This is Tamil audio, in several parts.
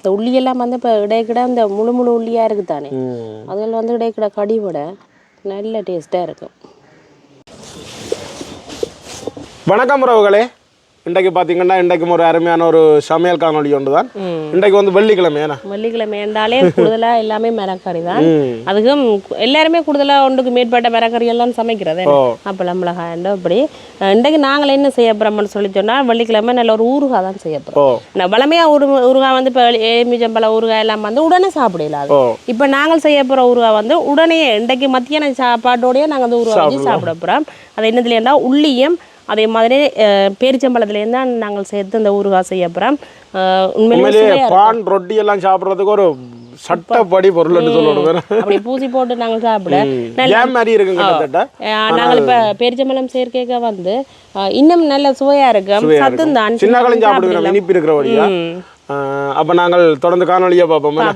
இந்த உள்ளியெல்லாம் வந்து இப்போ இடைக்கிட இந்த முழு முழு உள்ளியாக இருக்குது தானே, அதில் வந்து இடைக்கிட கடி விட நல்ல டேஸ்ட்டாக இருக்கும். வணக்கம் உறவுகளே, இன்றைக்கு பார்த்தீங்கன்னா இன்றைக்கும் ஒரு அருமையான ஒரு சமையல் காணொலி ஒன்று தான். இன்றைக்கு வந்து வெள்ளிக்கிழமை என்றாலே கூடுதலாக எல்லாமே மிளகறி தான். அதுக்கும் எல்லாருமே கூடுதலாக ஒன்றுக்கு மேற்பட்ட மிளகறி எல்லாம் சமைக்கிறது. அப்பளம் மிளகாய் அப்படி இன்றைக்கு நாங்கள் என்ன செய்ய போகிறோம்னு சொல்லி சொன்னால் வெள்ளிக்கிழமை நல்ல ஒரு ஊறுகாய் தான் செய்ய போகிறோம். வளமையாக ஊறுகாய் வந்து இப்போ எலுமிச்சம்பழம் ஊறுகாய் எல்லாம் வந்து உடனே சாப்பிடலாது. இப்போ நாங்கள் செய்ய போகிற ஊறுகாய் வந்து உடனே இன்றைக்கு மத்தியான சாப்பாட்டோடையே நாங்கள் அந்த ஊறுகாய் வச்சு சாப்பிட போகிறோம். அது என்னதுலேருந்தா உள்ளியும் அதே மாதிரி பேரிச்சம்பழத்துலேருந்து தான் நாங்கள் சேர்த்து இந்த ஊறுகாய் செய்ய போகிறோம். உண்மையிலேயே பான் ரொட்டி எல்லாம் சாப்பிட்றதுக்கு ஒரு சட்டப்படி பொருள் அப்படி பூசி போட்டு நாங்கள் சாப்பிட நாங்கள் இப்போ பேரிச்சம்பழம் சேர்க்கைக்க வந்து இன்னும் நல்ல சுவையா இருக்கும். சத்தும் தான் இனிப்பு இருக்கிற வழியா. அப்போ நாங்கள் தொடர்ந்து காணொலியா பார்ப்போமோ.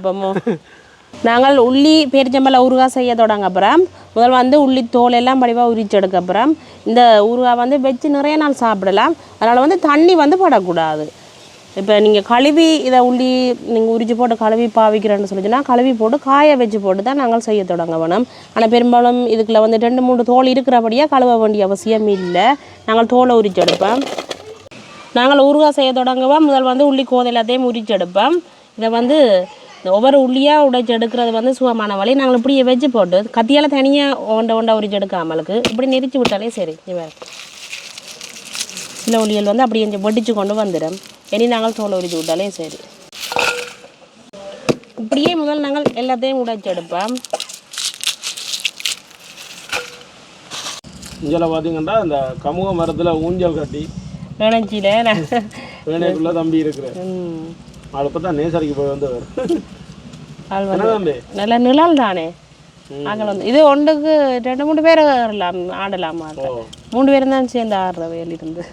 நாங்கள் உள்ளி பேரிச்சம்பழம் ஊறுகாய் செய்ய தொடங்க அப்புறம் முதல் வந்து உள்ளி தோல் எல்லாம் படிவாக உரிச்சு எடுக்க அப்புறம் இந்த ஊறுகாய் வந்து வச்சு நிறைய நாள் சாப்பிடலாம். அதனால் வந்து தண்ணி வந்து படக்கூடாது. இப்போ நீங்கள் கழுவி இதை உள்ளி நீங்கள் உரிச்சு போட்டு கழுவி பாவிக்கிறேன்னு சொல்லிச்சுன்னா கழுவி போட்டு காய வச்சு போட்டு தான் நாங்கள் செய்ய தொடங்க வேணும். ஆனால் பெரும்பாலும் இதுக்குள்ள வந்து 2-3 தோல் இருக்கிறபடியாக கழுவ வேண்டிய அவசியம் இல்லை. நாங்கள் தோலை உரிச்சு எடுப்போம். நாங்கள் ஊறுகாய் செய்ய தொடங்குவோம். முதல் வந்து உள்ளி கோதை எல்லாத்தையும் உரிச்சு எடுப்போம். இதை வந்து ஒவ்வொரு உள்ளியாக உடைச்சி எடுக்கிறது வந்து சுகமான வழி. நாங்கள் இப்படியே வச்சு போட்டு கத்தியால் தனியாக ஒண்டை உரிச்சு எடுக்காமலுக்கு இப்படி நெரிச்சு விட்டாலே சரி. சில உள்ளியல் வந்து அப்படி கொஞ்சம் வெடிச்சு கொண்டு வந்துடும். இனி நாங்கள் தோலை உரிச்சு விட்டாலே சரி. இப்படியே முதல் நாங்கள் எல்லாத்தையும் உடைச்சி எடுப்போம். இதில் பார்த்தீங்கன்னா இந்த கமுக மரத்தில் ஊஞ்சல் கட்டி நினைச்சில தம்பி இருக்கிறேன். அப்பதான் நேசரிக்கு போய் வந்தவர். நல்ல நிழல் தானே. நாங்கள் வந்து இது ஒன்றுக்கு 2-3 பேர் ஆடலாமா? 3 பேரும் தான் சேர்ந்து ஆடுற வேலிருந்து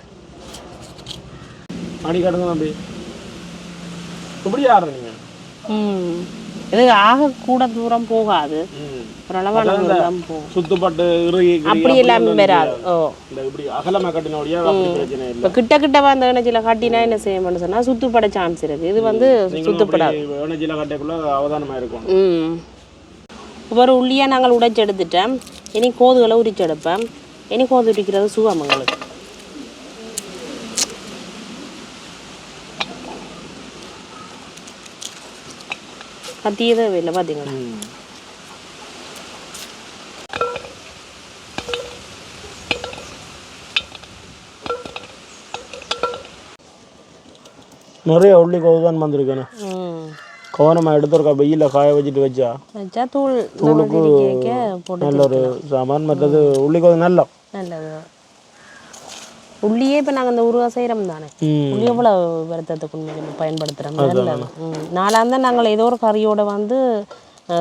ஆடி காட்டுங்க தம்பி. எப்படி ஆடுறீங்க? இது ஆக கூட தூரம் போகாது. சுத்துப்பட்டு அப்படி எல்லாமே வராது. கிட்ட கிட்ட வந்து இணைச்சில கட்டினா என்ன செய்யணும்னு சொன்னா சுத்துப்பட சான்ஸ் இருக்கு. இது வந்து சுத்துப்படாது. ஒவ்வொரு உள்ளியா நாங்கள் உடைச்சு எடுத்துட்டோம். இனி கோதுகளை உரிச்சு எடுப்போம். இனி கோது உரிக்கிறது சுகமங்களுக்கு. கத்தியதே இல்லை பார்த்தீங்களா. நிறைய உள்ளி கோதுதான் வந்திருக்கேன். கவனமாக எடுத்துருக்கா. வெயில காய வச்சுட்டு வச்சா தூளுக்கு நல்ல ஒரு சாமான். மற்றது உள்ளி கோது நல்லது. உள்ளியே இப்போ நாங்கள் அந்த ஊறுகாய் செய்கிறோம் தானே. உள்ளி எவ்வளோ வருத்தத்துக்கு உண்மையை பயன்படுத்துகிறோம். நல்லது. நாளாக தான் நாங்கள் ஏதோ ஒரு கறியோட வந்து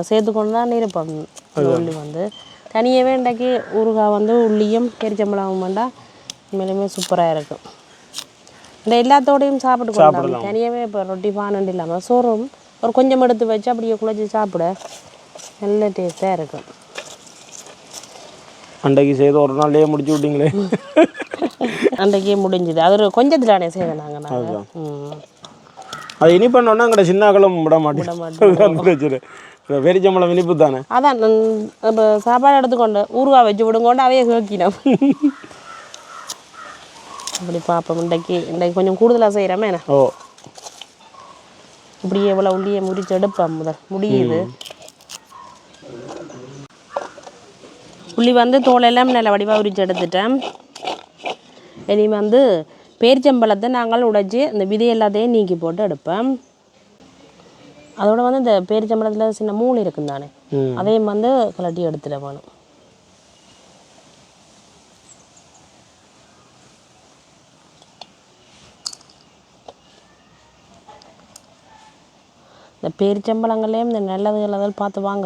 சேர்த்துக்கொண்டு தான் இருப்போம். உள்ளி வந்து தனியாகவே இன்றைக்கி ஊறுகாய் வந்து உள்ளியும் பேரிச்சம்பழமும் வேண்டாம் உண்மையிலுமே சூப்பராக இருக்கும். இந்த எல்லாத்தோடையும் சாப்பிட்டு தனியாகவே இப்போ ரொட்டி பானண்டு இல்லாமல் சோறும் ஒரு கொஞ்சம் எடுத்து வச்சு அப்படியே குழச்சி சாப்பிட நல்ல டேஸ்ட்டாக இருக்கும். அன்றைக்கு செய்து ஒரு நாள்லேயே முடிச்சு விட்டீங்களே. அன்றைக்கே முடிஞ்சுது. அது ஒரு கொஞ்சத்தில் தானே செய்வேன் நாங்கள். அது இனி பண்ணோன்னா அங்கே சின்னாக்களும் விட மாட்டேன். பேரிச்சம்பழம் இனிப்பு தானே. அதான் இப்போ சாப்பாடு எடுத்துக்கொண்டு ஊறுகாய் வச்சு விடுங்கொண்டு அவையே கேட்கினோம். அப்படி பார்ப்போம். இன்றைக்கு கொஞ்சம் கூடுதலாக செய்கிறோமே. இப்படி எவ்வளோ உள்ளியை முறிச்சு எடுப்போம். முடியுது. உள்ளி வந்து தோலெல்லாம் நல்ல வடிவாக உரிச்சு எடுத்துட்டேன். இனி வந்து பேரிச்சம்பழத்தை நாங்கள் உடைச்சி இந்த விதை எல்லாத்தையும் நீக்கி போட்டு எடுப்பேன். அதோட வந்து இந்த பேரிச்சம்பழத்தில் சின்ன மூளை இருக்கும் தானே, அதையும் வந்து கலட்டி எடுத்துட வேணும். இந்த பேரிச்சம்பழங்கள்லேயும் இந்த நல்லதுகள் பார்த்து வாங்க.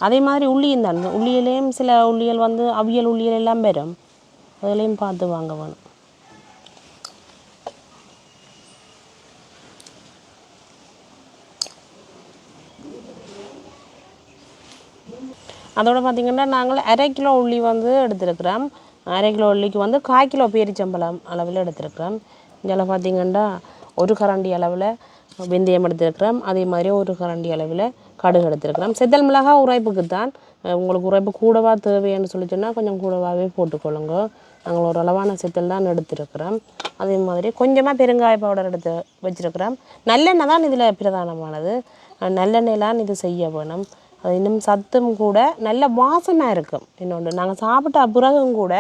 அதே மாதிரி உள்ளியும் தான். உள்ளியிலையும் சில உள்ளியல் வந்து அவியல் உள்ளியல் எல்லாம் பெறும். அதுலேயும் பார்த்து வாங்க வேணும். அதோடு பார்த்திங்கன்னா நாங்கள் 1/2 கிலோ உள்ளி வந்து எடுத்துருக்குறோம். 1/2 கிலோ உள்ளிக்கு வந்து 1/4 கிலோ பேரிச்சம்பழம் அளவில் எடுத்துருக்குறோம். இதில் பார்த்திங்கன்னா 1 கரண்டி அளவில் வெந்தயம் எடுத்துருக்கிறோம். அதே மாதிரி ஒரு கரண்டி அளவில் கடுகு எடுத்துருக்கிறோம். செத்தல் மிளகாய் உரைப்புக்கு தான். உங்களுக்கு உரைப்பு கூடவா தேவைன்னு சொல்லி சொன்னால் கொஞ்சம் கூடவாகவே போட்டுக்கொள்ளுங்க. நாங்கள் ஒரு அளவான செத்தல் தான் எடுத்துருக்கிறோம். அதே மாதிரி கொஞ்சமாக பெருங்காய பவுடர் எடுத்து வச்சுருக்கிறோம். நல்லெண்ணெய் தான் இதில் பிரதானமானது. நல்லெண்ணெயெலாம் இது செய்ய வேணும். அது இன்னும் சத்தும் கூட நல்ல வாசமாக இருக்கும். இன்னொன்று நாங்கள் சாப்பிட்ட பிறகும் கூட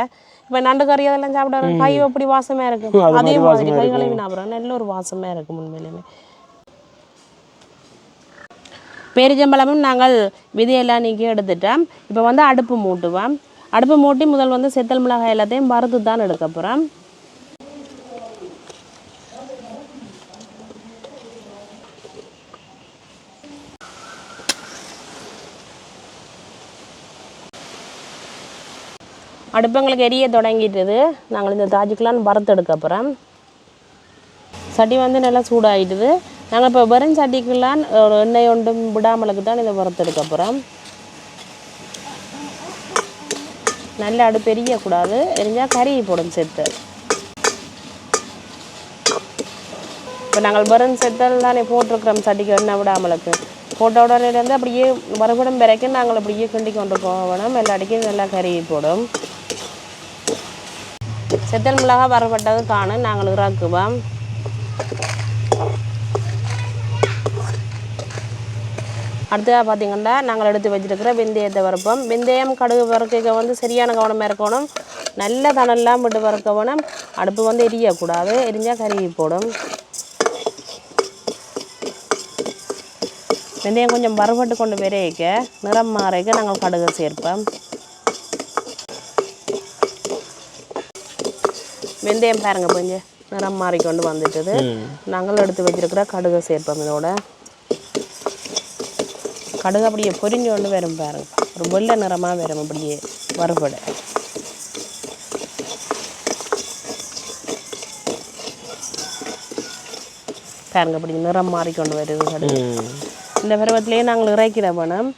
இப்போ நண்டு கறி அதெல்லாம் சாப்பிட கை எப்படி வாசமாக இருக்கும், அதே மாதிரி கை கழுவின அப்புறம் நல்ல ஒரு வாசமாக இருக்கும் உண்மையிலுமே. பேரிச்சம்பழமும் நாங்கள் விதையெல்லாம் நீக்கி எடுத்துட்டோம். இப்போ வந்து அடுப்பு மூட்டுவோம். அடுப்பு மூட்டி முதல் வந்து செத்தல் மிளகாய் எல்லாத்தையும் வறுத்து தான் எடுக்க போகிறோம். அடுப்பு எங்களுக்கு எரிய தொடங்கிட்டுது. நாங்கள் இந்த தாஜிக்கெலாம் வறுத்து எடுக்க போகிறோம். சட்டி வந்து நல்லா சூடாகிட்டுது. நாங்கள் இப்போ வெறும் சட்டிக்கெல்லாம் ஒரு எண்ணெய் ஒன்றும் விடாமலுக்கு தான் இதை வறுத்து எடுக்க போகிறோம். நல்ல அடுப்பு எரியக்கூடாது, எரிஞ்சால் கறி போடும் செத்து. இப்போ நாங்கள் வெறும் செத்தல் தானே போட்டிருக்கிறோம் சட்டிக்கு எண்ணெய் விடாமலுக்கு. போட்ட உடனேலேருந்து அப்படியே வறுபடம் வரைக்கும் நாங்கள் அப்படியே கிண்டி கொண்டு போகணும். எல்லா அடிக்கும் நல்லா கறி போடும். செத்தல் மிளகாய் வறுபட்டது காணும் நாங்கள் இறக்குவோம். அடுத்ததாக பார்த்திங்கன்னா நாங்கள் எடுத்து வச்சுருக்கிற வெந்தயத்தை வறுப்போம். வெந்தயம் கடுகு வறுக்க வந்து சரியான கவனமாக இருக்கணும். நல்ல தணல்லாம் விட்டு வறுக்க வேணும். அடுப்பு வந்து எரியக்கூடாது, எரிஞ்சால் கருகி போடும். வெந்தயம் கொஞ்சம் வறுபட்டு கொண்டு விரைக்க நிறம் மாறைக்க நாங்கள் கடுகு சேர்ப்போம். வெந்தயம் பாருங்க கொஞ்சம் நிறம் மாறிக்கொண்டு வந்துட்டுது. நாங்கள் எடுத்து வச்சுருக்கிற கடுகு சேர்ப்போம். இதோட கடுகு அப்படியே பொரிஞ்சு கொண்டு வரும் பாருங்க, ஒரு வெள்ளை நிறமாக வரும் அப்படியே வறுபட. பாருங்க அப்படி நிறம் மாறிக்கொண்டு வருது கடுகு. இந்த பருவத்திலேயே நாங்கள் இறைக்கிற வேணும்.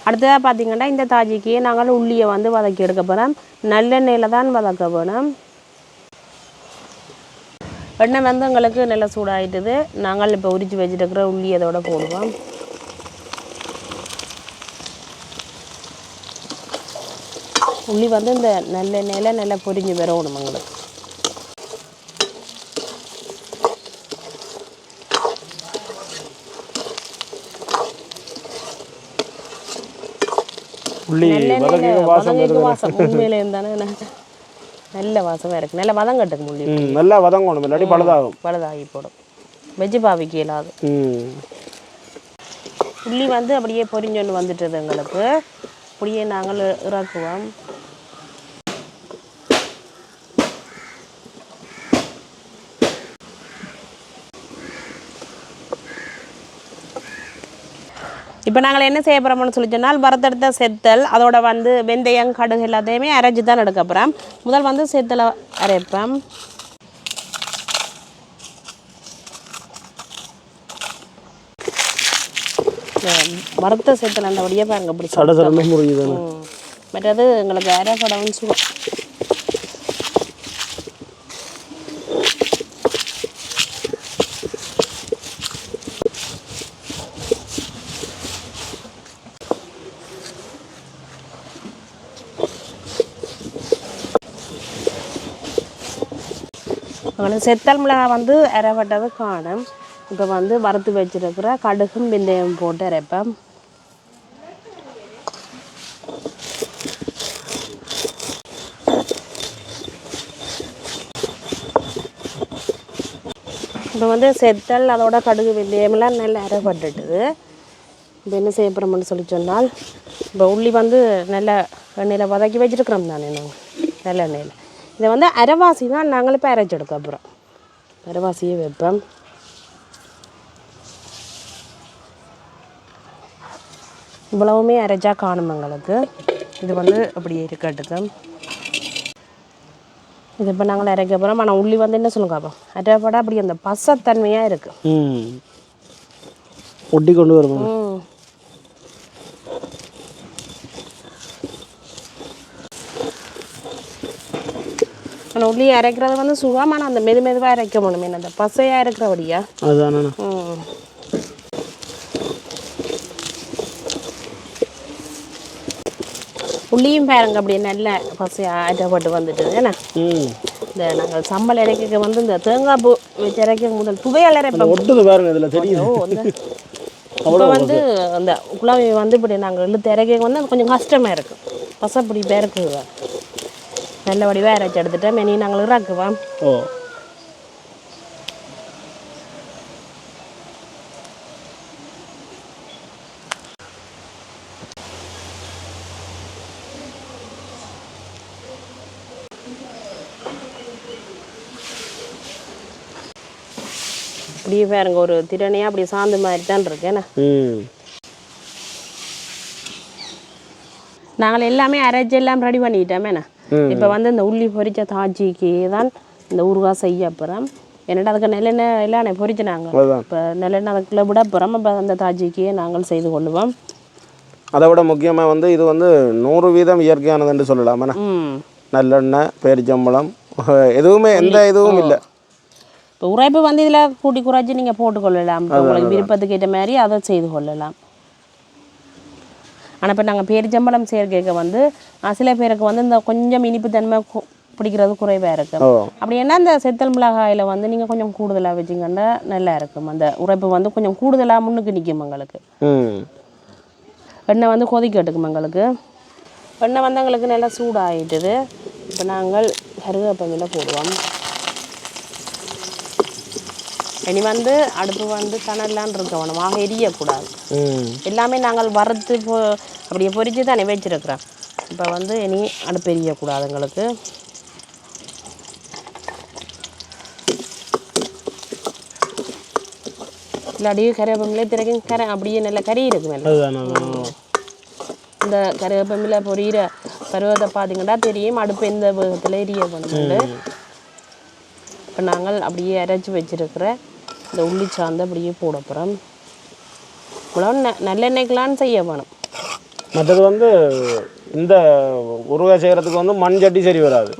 அடுத்ததாக பார்த்திங்கன்னா இந்த தாஜிக்கு நாங்கள் உள்ளியை வந்து வதக்கி எடுக்க போகிறோம். நல்லெண்ணெயில் தான் வதக்க வேணும். எண்ணெய் வந்து எங்களுக்கு நல்லா சூடாகிட்டுது. நாங்கள் இப்போ உரித்து வச்சுருக்கிற உள்ளி அதோட போடுவோம். உள்ளி வந்து இந்த நல்லெண்ணெயில் நல்லா பொரிஞ்சு வரணும் எங்களுக்கு. வாசம் உண்மையில இருந்தானே நல்ல வாசமாக இருக்குது. நல்ல வதங்கட்டுக்கு முள்ளி நல்லா வதங்கணும், இல்லாட்டி பழுதாகி போடும். வெஜ்ஜு பாவிக்கு இல்லாது. உள்ளி வந்து அப்படியே பொரிஞ்சொன்று வந்துட்டுது எங்களுக்கு. அப்படியே நாங்கள் இறக்குவோம். இப்போ நாங்கள் என்ன செய்ய போகிறோம்னு சொல்லி சொன்னால் வறுத்தெடுத்த செத்தல் அதோட வந்து வெந்தயம் கடுகு எல்லாத்தையுமே அரைச்சி தான் எடுக்க போகிறோம். முதல் வந்து செத்தலை அரைப்போம். வறுத்த செத்தல் அந்த வழியாக பாருங்க அப்படி மற்றது எங்களுக்கு அரைப்படவும் சுகம். உங்களுக்கு செத்தல் மிளகாய் வந்து அரைப்பட்டது காணும். இப்போ வந்து வறுத்து வச்சுருக்கிற கடுகும் வெந்தயம் போட்டு அரைப்பேன். இப்போ வந்து செத்தல் அதோட கடுகு வெந்தயமெல்லாம் நல்லா அரைப்பட்டுட்டுது. இப்போ என்ன செய்ய போகிறோம்னு சொல்லி சொன்னால் இப்போ உள்ளி வந்து நல்ல எண்ணெயில் வதக்கி வச்சுருக்கிறோம் தானே நாங்கள் நல்ல எண்ணெயில். இதை வந்து அரைவாசி தான் நாங்கள் இப்போ அரைச்சி எடுக்க அப்புறம் அரைவாசியே வைப்போம். இவ்வளவுமே அரைச்சா காணும் எங்களுக்கு. இது வந்து அப்படியே இருக்கட்டுக்கு. இது இப்போ நாங்கள் அரைக்க போகிறோம். ஆனால் உள்ளி வந்து என்ன சொல்லுங்க அப்போ அரைப்பட அப்படி அந்த பசத்தன்மையாக இருக்குது. ஒட்டி கொண்டு வரும். ஆனால் உள்ளி அரைக்கிறது வந்து சுகமான அந்த மெதுவாக அரைக்க முடியுமே அந்த பசையாக இருக்கிறபடியா அதுதானே. உள்ளியும் பாருங்க அப்படியே நல்ல பசையாக அரைப்பட்டு வந்துட்டு ஏன்னா இந்த நாங்கள் சம்பல் இறைக்க வந்து இந்த தேங்காய் பூ வச்சு இறைக்க முதல் புகையால் இறைப்போம் ஒட்டுது பாருங்க இதில் தெரியும். இப்போ வந்து அந்த குழாவி வந்து இப்படி நாங்கள் இழுத்து இறக்க வந்து அது கொஞ்சம் கஷ்டமாக இருக்கும் பசப்படி பேருக்கு நல்ல வடிவாக இறைச்சி எடுத்துட்டா மெனி நாங்கள் இறக்குவோம். ஓ அப்படியே பாருங்க ஒரு திறனையாக அப்படி சாந்து மாதிரி தான் இருக்கேண்ணா. நாங்கள் எல்லாமே அரைச்சி எல்லாம் ரெடி பண்ணிட்டோமேண்ணா. இப்போ வந்து இந்த உள்ளி பொரிச்ச தாஜிக்கு தான் இந்த ஊறுகாய் செய்ய அப்புறம் என்னடா அதுக்கு நெல்லெண்ணெய் எல்லாம் பொரிச்சு நாங்கள் இப்போ நெல்லெண்ணெய் அதுக்குள்ளே விட அப்புறம் இப்போ அந்த தாஜிக்கு நாங்கள் செய்து கொள்ளுவோம். அதை விட முக்கியமாக வந்து இது வந்து 100% இயற்கையானதுன்னு சொல்லலாமாண்ணா. நல்லெண்ணெய் பேரிச்சம்பழம் எதுவுமே எந்த இதுவும் இல்லை. இப்போ உரைப்பு வந்து இதில் கூட்டி குறைச்சி நீங்கள் போட்டுக்கொள்ளலாம். உங்களுக்கு விருப்பத்துக்கு ஏற்ற மாதிரி அதை செய்து கொள்ளலாம். ஆனால் இப்போ நாங்கள் பேரிச்சம்பழம் சேர்க்க வந்து சில பேருக்கு வந்து இந்த கொஞ்சம் இனிப்பு தன்மை பிடிக்கிறது குறைவாக இருக்கும். அப்படின்னா இந்த செத்தல் மிளகாயில் வந்து நீங்கள் கொஞ்சம் கூடுதலாக வச்சிங்கன்னா நல்லா இருக்கும். அந்த உரைப்பு வந்து கொஞ்சம் கூடுதலாக முன்னுக்கு நிற்கும் எங்களுக்கு. எண்ணெய் வந்து கொதிக்க எடுக்கும் எங்களுக்கு. எண்ணெய் வந்து எங்களுக்கு நல்லா சூடாகிட்டுது. இப்போ நாங்கள் கருவேப்பிலை போடுவோம். இனி வந்து அடுப்பு வந்து கனலான் இருக்கணும், ஆக எரியக்கூடாது. எல்லாமே நாங்கள் வறுத்து அப்படியே பொரித்து தானே வச்சிருக்கிறோம். இப்போ வந்து இனி அடுப்பு எரியக்கூடாது எங்களுக்கு. இல்லாடியே கருவேப்பிலை திறக்கும் அப்படியே நல்ல கறி இருக்குமே. இந்த கருவேப்பிலை பொரியிற பருவத்தை பார்த்தீங்கன்னா தெரியும் அடுப்பு எந்த வேகத்தில் எரிய பண்ணுறது. இப்போ நாங்கள் அப்படியே அரைச்சி வச்சிருக்கிற இந்த உள்ளி சாந்து அப்படியே போட போகிறோம். இவ்வளோ நல்லெண்ணெய்க்கெலாம் செய்ய வேணும். மற்றது வந்து இந்த ஊறுகாய் செய்கிறதுக்கு வந்து மண் சட்டி சரி வராது.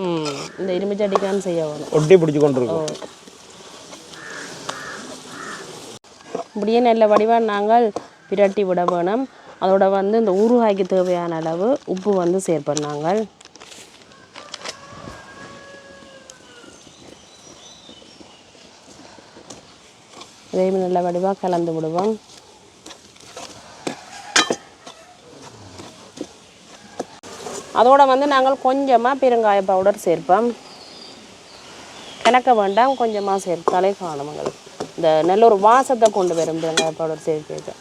இந்த இரும்பு சட்டிக்கான்னு செய்ய வேணும். ஒட்டி பிடிச்சி கொண்டு இருக்கோம். இப்படியே நல்ல வடிவாக நாங்கள் பிரட்டி விட வேணும். அதோட வந்து இந்த ஊறுகாய்க்கு தேவையான அளவு உப்பு வந்து சேர்ப்போம் நாங்கள். இதையும் நல்ல வடிவாக கலந்து விடுவோம். அதோட வந்து நாங்கள் கொஞ்சமாக பெருங்காய பவுடர் சேர்ப்போம். கணக்க வேண்டாம், கொஞ்சமாக சேர்த்தாலே காணும் எங்களுக்கு. இந்த நல்ல ஒரு வாசத்தை கொண்டு வரும் பெருங்காய பவுடர் சேர்க்க.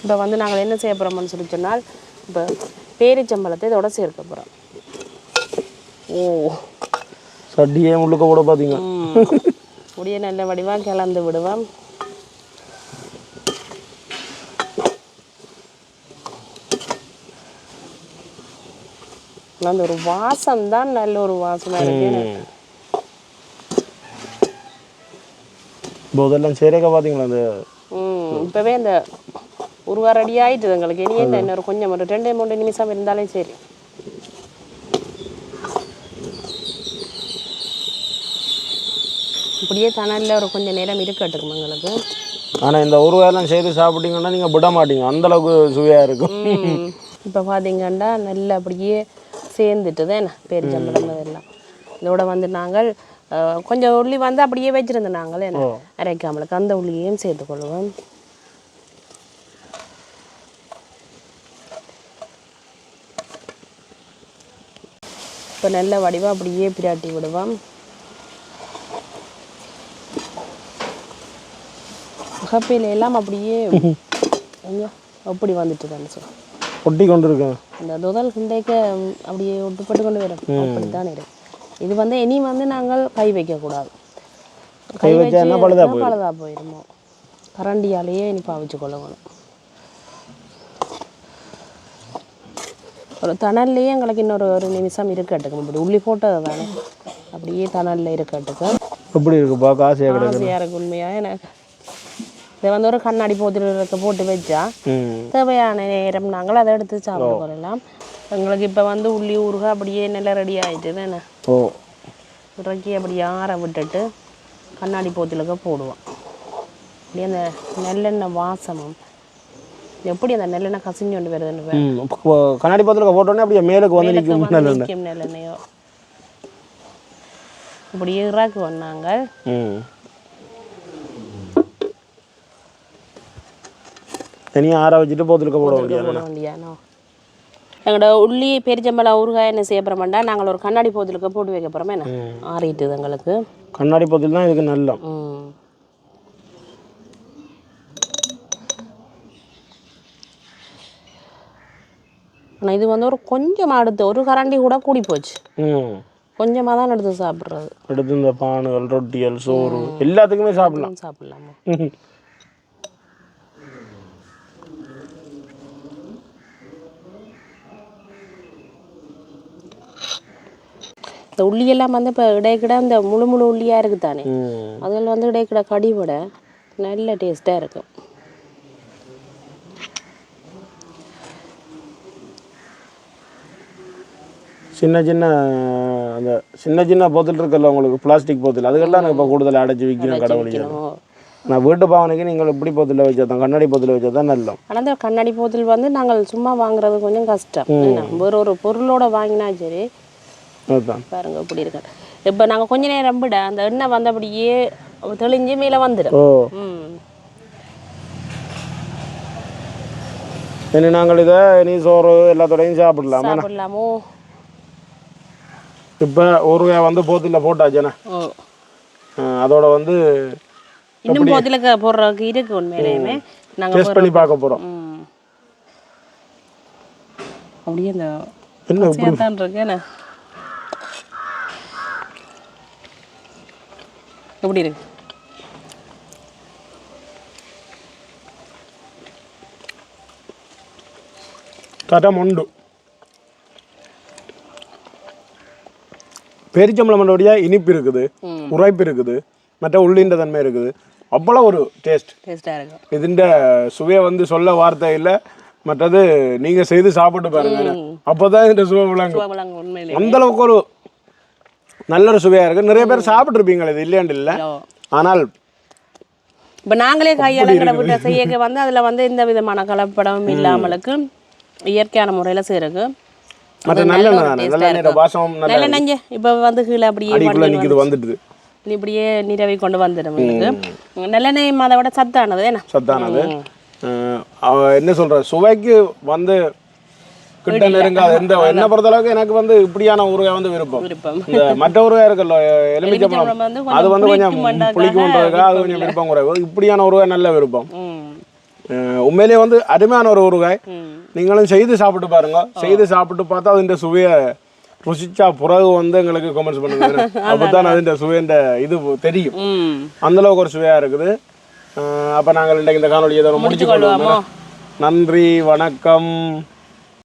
இப்போ வந்து நாங்கள் என்ன செய்ய போகிறோம்னு சொல்லி சொன்னால் இப்போ பேரிச்சம்பழத்தை இதோட சேர்க்க போகிறோம். சட்டியே முழுக்க கூட பார்த்தீங்க. முடிய நல்ல வடிவாக கலந்து விடுவோம். அந்த ஒரு வாசம் தான் நல்ல ஒரு வாசமாக இருக்கு. போதெல்லாம் சேரக்க பார்த்தீங்களா அந்த இப்போவே இந்த ஊறுகாய் ரெடி ஆகிட்டுது எங்களுக்கு. இனி என்ன இன்னொரு கொஞ்சம் ஒரு 2-3 நிமிஷம் இருந்தாலே சரி. இப்படியே தணலில் ஒரு கொஞ்சம் நேரம் இருக்கட்டும் எங்களுக்கு. ஆனால் இந்த ஊறுகாயெல்லாம் செய்து சாப்பிட்டீங்கன்னா நீங்கள் விட மாட்டீங்க, அந்தளவுக்கு சுவையாக இருக்கும். இப்போ பார்த்தீங்கன்னா நல்லா அப்படியே சேர்ந்துட்டு தான் பேரிச்சம்பழம் இதெல்லாம். இதோட வந்து நாங்கள் கொஞ்சம் உள்ளி வந்து அப்படியே வச்சுருந்தோம் நாங்கள் என்ன அரைக்காமலுக்கு அந்த உள்ளியையும் சேர்த்துக்கொள்வோம். இப்போ நல்ல வடிவாக அப்படியே பிராட்டி விடுவோம். முகப்பையில எல்லாம் அப்படியே அப்படி வந்துட்டு தானே சார் ஒட்டி கொண்டு இருக்கேன். அந்த முதல் கிண்டைக்கு அப்படியே ஒட்டுப்பட்டு கொண்டு வரும். அப்படித்தான் இருக்கு. இது வந்து இனி வந்து நாங்கள் கை வைக்கக்கூடாது. கை வச்சா பழுதா போயிடுமோ. கரண்டியாலேயே இனி பாவிச்சு கொள்ளணும். ஒரு தணல்லையே எங்களுக்கு இன்னொரு 1 நிமிஷம் இருக்கட்டுக்கும். இப்படி உள்ளி போட்டது தானே அப்படியே தணலில் இருக்கட்டுக்கும். எப்படி இருக்கு பார்க்க ஆசையாக இருக்கு உண்மையாக. எனக்கு இதை வந்து ஒரு கண்ணாடி போட்டு வச்சா தேவையான நேரம் நாங்கள் அதை எடுத்து சாப்பிட்டு கொள்ளலாம். எங்களுக்கு இப்போ வந்து உள்ளி ஊறுகாய் அப்படியே நல்லா ரெடி ஆகிட்டு தானே ஓ இறக்கி அப்படி ஆற விட்டுட்டு கண்ணாடி போத்திலுக்க போடுவோம். அப்படியே அந்த நெல்லெண்ணெய் வாசமும் எப்படி அந்த நெல்லெண்ணெய் கசிஞ்சு கொண்டு வருதுன்னு கண்ணாடி பாத்திரக்க போட்டோன்னே அப்படியே மேலுக்கு வந்து நிற்கும் நெல்லெண்ணெயோ இப்படியே இறாக்கு வந்தாங்க. தனியாக ஆற வச்சுட்டு போத்திலுக்க போட வேண்டியானோ. எங்களோட உள்ளி பெருச்சம்பளம் ஊறுகாய் என்ன செய்ய போகிறோம்டா நாங்கள் ஒரு கண்ணாடி போத்திலுக்க போட்டு வைக்க போகிறோமே என்ன ஆறிட்டுது எங்களுக்கு. கண்ணாடி போத்தில் தான் இதுக்கு நல்ல. ஆனால் இது வந்து ஒரு கொஞ்சமாக எடுத்து ஒரு கரண்டி கூட கூடி போச்சு. கொஞ்சமாக தான் எடுத்து சாப்பிட்றது. எடுத்து இந்த பானுகள் ரொட்டிகள் சோறு எல்லாத்துக்குமே சாப்பிடலாமா. இந்த உள்ளியெல்லாம் வந்து இப்போ இடைக்கிட இந்த முழு உள்ளியாக இருக்குது தானே அதில் வந்து இடைக்கிட கடிவிட நல்ல டேஸ்ட்டாக இருக்கும். சின்ன சின்ன அந்த சின்ன போத்தில் இருக்குல்ல உங்களுக்கு பிளாஸ்டிக் போத்தில் அதுக்கெல்லாம் நான் இப்போ கூடுதல் அடைச்சி விற்கணும் கடை வழியாக. நான் வீட்டு பாவனைக்கு நீங்கள் இப்படி போத்தில் வச்சா தான் கண்ணாடி போத்தில் வச்சா தான் நல்ல. ஆனால் இந்த கண்ணாடி போத்தில் வந்து நாங்கள் சும்மா வாங்குறது கொஞ்சம் கஷ்டம். வேறு ஒரு பொருளோட வாங்கினா சரி பாருங்க இப்படி இருக்கு. இப்போ நாங்கள் கொஞ்ச நேரம் விட அந்த எண்ணெய் வந்து அப்படியே தெளிஞ்சு மேலே வந்துடும். இனி நாங்கள் இதை நீ சோறு எல்லாத்தோடையும் சாப்பிடலாமோ. இப்போ ஊறுகாய் வந்து போத்தில் போட்டாச்சுண்ணே. அதோட வந்து இன்னும் போத்தில் போடுறதுக்கு இருக்கு உண்மையிலேயுமே. நாங்கள் டேஸ்ட் பண்ணி பார்க்க போகிறோம். அப்படியே இந்த தான் இருக்கேண்ணே எப்படி இருக்கு தரம் உண்டு. பெரிச்சம்பளம் மண்டபடியாக இனிப்பு இருக்குது, உரைப்பு இருக்குது, மற்ற உள்ளின்ற தன்மை இருக்குது. அவ்வளோ ஒரு டேஸ்ட்டாக இருக்கும். இதுண்ட சுவையை வந்து சொல்ல வார்த்தை இல்லை. மற்றது நீங்கள் செய்து சாப்பிட்டு பாருங்க, அப்போ தான் இந்த சுவை விளங்கும். அந்தளவுக்கு ஒரு நல்ல ஒரு சுவையாக இருக்குது. நிறைய பேர் சாப்பிட்ருப்பீங்களா இது இல்லையாண்டு இல்லை. ஆனால் இப்போ நாங்களே கையாளங்களை விட்ட செய்ய வந்து அதில் வந்து எந்த விதமான கலப்படம் இல்லாமலுக்கு இயற்கையான முறையில் செய்யறது. மற்ற நல்ல வாசம் நல்ல நஞ்ச இப்போ வந்து கீழே அப்படியே வந்துடுது. இப்படியே நிறவை கொண்டு வந்துடும். நல்லெண்ணெய் அதை விட சத்தானது என்ன சொல்ற சுவைக்கு வந்து கிட்ட நெருங்காது. என்ன பொறுத்த அளவுக்கு எனக்கு வந்து இப்படியான ஊறுகாய் வந்து விருப்பம். இந்த மற்ற ஊறுகாய் இருக்குல்ல எலுமிச்சம்பழம் அது வந்து கொஞ்சம் புளிக்கும்ன்றதுக்காக அது கொஞ்சம் விருப்பம் குறைவு. இப்படியான ஊறுகாய் நல்ல விருப்பம். உண்மையிலேயே வந்து அருமையான ஒரு ஊறுகாய். நீங்களும் செய்து சாப்பிட்டு பாருங்க. செய்து சாப்பிட்டு பார்த்தா அதுன்ற சுவையை ருசிச்சா பிறகு வந்து எங்களுக்கு கமெண்ட்ஸ் பண்ணுங்க. அப்போதான் அதுன்ற சுவைன்ற இது தெரியும். அந்தளவுக்கு ஒரு சுவையாக இருக்குது. அப்போ நாங்கள் இன்றைக்கு இந்த காணொலியை முடிச்சு கொள்வோம். நன்றி, வணக்கம்.